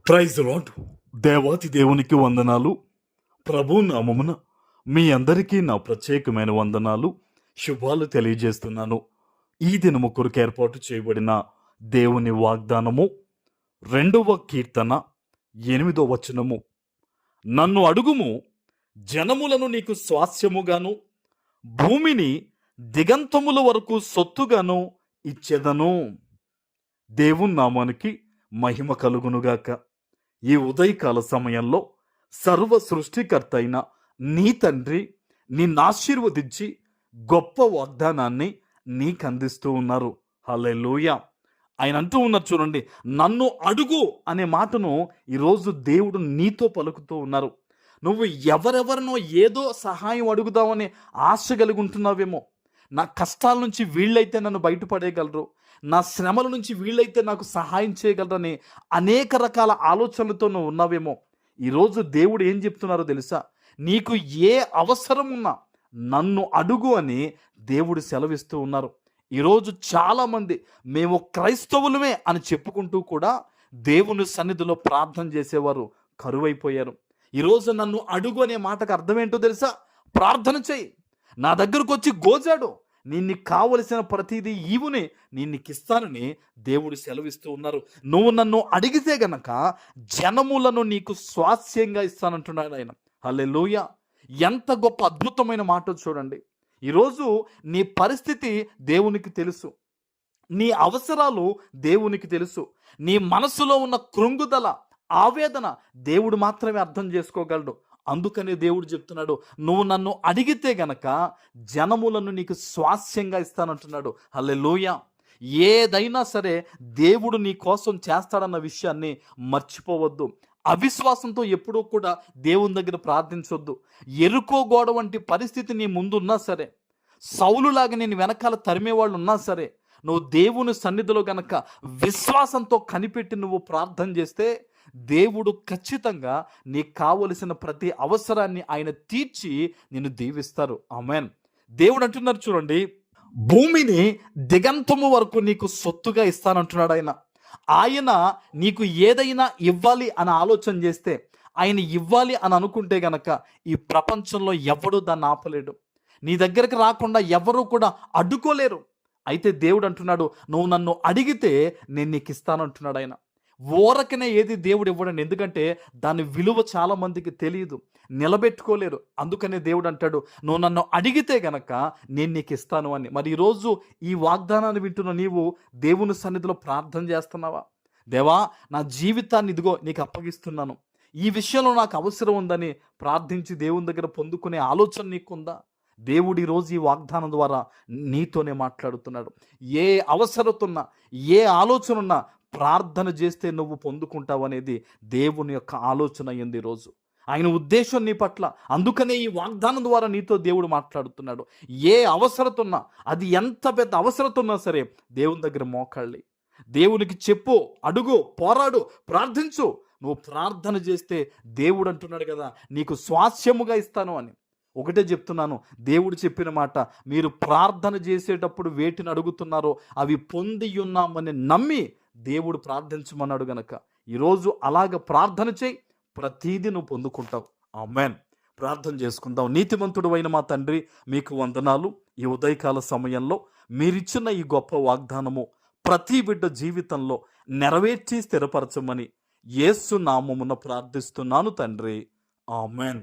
Praise lord. దేవాతి దేవునికి వందనాలు. ప్రభు నామమున మీ అందరికీ నా ప్రత్యేకమైన వందనాలు, శుభాలు తెలియజేస్తున్నాను. ఈ దినము కొరకు ఏర్పాటు చేయబడిన దేవుని వాగ్దానము 2వ కీర్తన 8వ వచనము. నన్ను అడుగుము, జనములను నీకు స్వాస్యముగాను, భూమిని దిగంతముల వరకు సొత్తుగాను ఇచ్చెదను. దేవుని నామానికి మహిమ కలుగునుగాక. ఈ ఉదయకాల సమయంలో సర్వ సృష్టికర్త అయిన నీ తండ్రి నిన్ను ఆశీర్వదించి గొప్ప వాగ్దానాన్ని నీకు అందిస్తూ ఉన్నారు. హల్లెలూయా. ఆయన అంటూ ఉన్నారు చూడండి, నన్ను అడుగు అనే మాటను ఈరోజు దేవుడు నీతో పలుకుతూ ఉన్నారు. నువ్వు ఎవరెవరినో ఏదో సహాయం అడుగుదామని ఆశ కలిగి ఉంటున్నావేమో. నా కష్టాల నుంచి వీళ్ళైతే నన్ను బయటపడేయగలరు, నా శ్రమల నుంచి వీళ్ళైతే నాకు సహాయం చేయగలరని అనేక రకాల ఆలోచనలతో నువ్వు ఉన్నావేమో. ఈరోజు దేవుడు ఏం చెప్తున్నారో తెలుసా? నీకు ఏ అవసరం ఉన్నా నన్ను అడుగు అని దేవుడు సెలవిస్తూ ఉన్నారు. ఈరోజు చాలామంది మేము క్రైస్తవులమే అని చెప్పుకుంటూ కూడా దేవుని సన్నిధిలో ప్రార్థన చేసేవారు కరువైపోయారు. ఈరోజు నన్ను అడుగు అనే మాటకు అర్థం ఏంటో తెలుసా? ప్రార్థన చేయి, నా దగ్గరకు వచ్చి గోజాడు, నిన్ను కావలసిన ప్రతిదీ ఈవునే నీకు ఇస్తానని దేవుడు సెలవిస్తూ ఉన్నారు. నువ్వు నన్ను అడిగితే గనక జనములను నీకు స్వాస్యంగా ఇస్తానంటున్నాడు ఆయన. హల్లెలూయా. ఎంత గొప్ప అద్భుతమైన మాట చూడండి. ఈరోజు నీ పరిస్థితి దేవునికి తెలుసు, నీ అవసరాలు దేవునికి తెలుసు, నీ మనసులో ఉన్న కృంగుదల, ఆవేదన దేవుడు మాత్రమే అర్థం చేసుకోగలడు. అందుకనే దేవుడు చెప్తున్నాడు, నువ్వు నన్ను అడిగితే గనక జనములను నీకు స్వాస్యంగా ఇస్తానంటున్నాడు. హల్లెలూయా. ఏదైనా సరే దేవుడు నీ కోసం చేస్తాడన్న విషయాన్ని మర్చిపోవద్దు. అవిశ్వాసంతో ఎప్పుడూ కూడా దేవుని దగ్గర ప్రార్థించొద్దు. ఎరుకో గోడ వంటి పరిస్థితి నీ ముందున్నా సరే, సౌలులాగా నేను వెనకాల తరిమేవాళ్ళు ఉన్నా సరే, నువ్వు దేవుని సన్నిధిలో గనక విశ్వాసంతో కనిపెట్టి నువ్వు ప్రార్థన చేస్తే దేవుడు ఖచ్చితంగా నీకు కావలసిన ప్రతి అవసరాన్ని ఆయన తీర్చి నిన్ను దీవిస్తారు. ఆమేన్. దేవుడు అంటున్నారు చూడండి, భూమిని దిగంతము వరకు నీకు సొత్తుగా ఇస్తానంటున్నాడు ఆయన. ఆయన నీకు ఏదైనా ఇవ్వాలి అని ఆలోచన చేస్తే, ఆయన ఇవ్వాలి అని అనుకుంటే గనక ఈ ప్రపంచంలో ఎవడూ దాన్ని ఆపలేడు. నీ దగ్గరకు రాకుండా ఎవరూ కూడా అడ్డుకోలేరు. అయితే దేవుడు అంటున్నాడు, నువ్వు నన్ను అడిగితే నేను నీకు ఇస్తానంటున్నాడు ఆయన. ఊరకనే ఏది దేవుడు ఇవ్వడండి. ఎందుకంటే దాని విలువ చాలా మందికి తెలియదు, నిలబెట్టుకోలేరు. అందుకనే దేవుడు అంటాడు, నువ్వు నన్ను అడిగితే గనక నేను నీకు ఇస్తాను అని. మరి ఈరోజు ఈ వాగ్దానాన్ని వింటున్న నీవు దేవుని సన్నిధిలో ప్రార్థన చేస్తున్నావా? దేవా, నా జీవితాన్ని ఇదిగో నీకు అప్పగిస్తున్నాను, ఈ విషయంలో నాకు అవసరం ఉందని ప్రార్థించి దేవుని దగ్గర పొందుకునే ఆలోచన నీకుందా? దేవుడు ఈరోజు ఈ వాగ్దానం ద్వారా నీతోనే మాట్లాడుతున్నాడు. ఏ అవసరతున్నా, ఏ ఆలోచన ఉన్నా ప్రార్థన చేస్తే నువ్వు పొందుకుంటావు అనేది దేవుని యొక్క ఆలోచన అయ్యింది ఈరోజు, ఆయన ఉద్దేశం నీ పట్ల. అందుకనే ఈ వాగ్దానం ద్వారా నీతో దేవుడు మాట్లాడుతున్నాడు. ఏ అవసరత ఉన్నా, అది ఎంత పెద్ద అవసరత ఉన్నా సరే దేవుని దగ్గర మోకాళ్ళి, దేవునికి చెప్పు, అడుగు, పోరాడు, ప్రార్థించు. నువ్వు ప్రార్థన చేస్తే దేవుడు అంటున్నాడు కదా, నీకు స్వాస్యముగా ఇస్తాను అని. ఒకటే చెప్తున్నాను, దేవుడు చెప్పిన మాట, మీరు ప్రార్థన చేసేటప్పుడు వేటిని అడుగుతున్నారో అవి పొంది ఉన్నామని నమ్మి దేవుడు ప్రార్థించమన్నాడు గనక ఈరోజు అలాగ ప్రార్థన చేయి, ప్రతీది నువ్వు పొందుకుంటావు. ఆమేన్. ప్రార్థన చేసుకుందాం. నీతిమంతుడు అయిన మా తండ్రి, మీకు వందనాలు. ఈ ఉదయకాల సమయంలో మీరిచ్చిన ఈ గొప్ప వాగ్దానము ప్రతి బిడ్డ జీవితంలో నెరవేర్చి స్థిరపరచమని యేసు నామమున ప్రార్థిస్తున్నాను తండ్రి. ఆమేన్.